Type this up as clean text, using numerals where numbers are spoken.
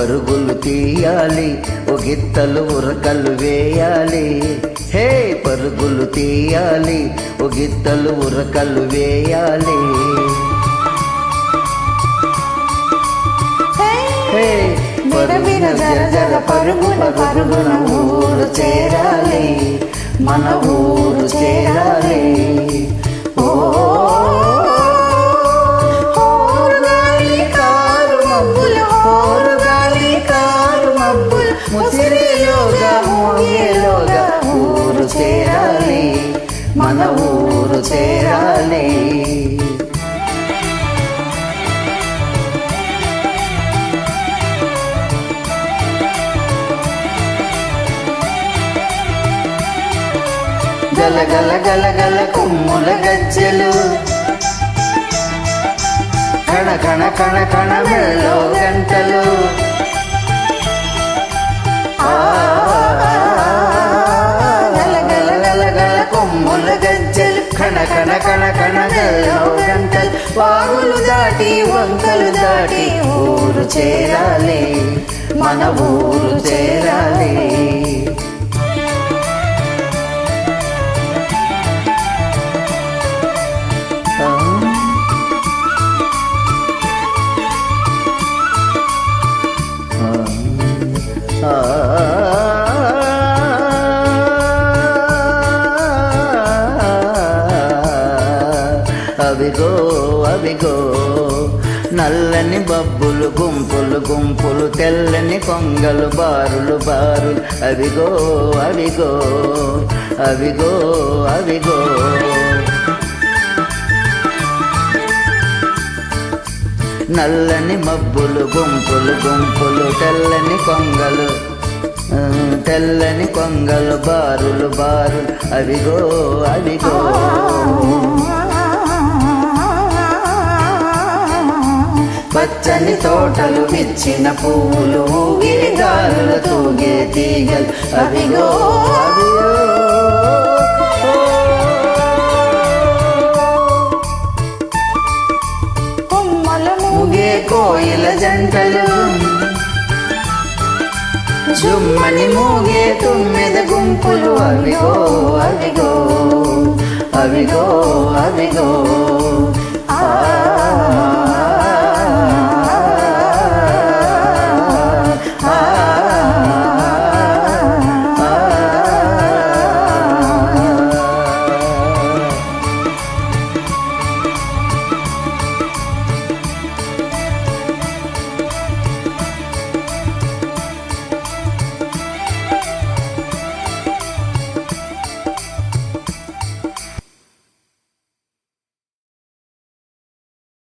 పరుగులు తీయాలి, ఓ గిత్తలు ఉరకలు వేయాలి. హే పరుగులు తీయాలి, ఓ గిత్తలు ఉరకలు వేయాలి. విరవిర జర జర పరుగున పరుగున ఊరు చేరాలి, మన ఊరు చేరాలి. హోరుగాలి కారు మబ్బులు, హోరుగాలి కారు మబ్బులు, ముసిరిలోగా మోగేలోగా ఊరు చేరాలి, మన ఊరు చేరాలి. గల గల గల గల కొమ్ముల గజ్జెలు, కణ కణ కణ కణ మెల్లో గంటలు. గల గల గల గల కొమ్ముల గజ్జెలు, కణ కణ కణ కణ మెల్లో గంటలు. వాగులు దాటి వంకలు దాటి ఊరు చేరాలి, మన ఊరు చేరాలి. అవిగో అవిగో నల్లని బబ్బులు గుంపులు గుంపులు, తెల్లని కొంగలు బారులు బారులు. అవిగో అవిగో అవిగో అవిగో నల్లని మబ్బులు గుంపులు గుంపులు, తెల్లని కొంగలు తెల్లని కొంగలు బారులు బారులు. అవిగో అవిగో పచ్చని తోటలు విచ్చిన పూలు, ఊగిరి గాలుల తూగే తీగలు. అవిగో అవిగో కొమ్మల మూగే కోయిల జంటలు, జుమ్మని మూగే తుమ్మెద గుంపులు. అవిగో అవిగో అవిగో అవిగో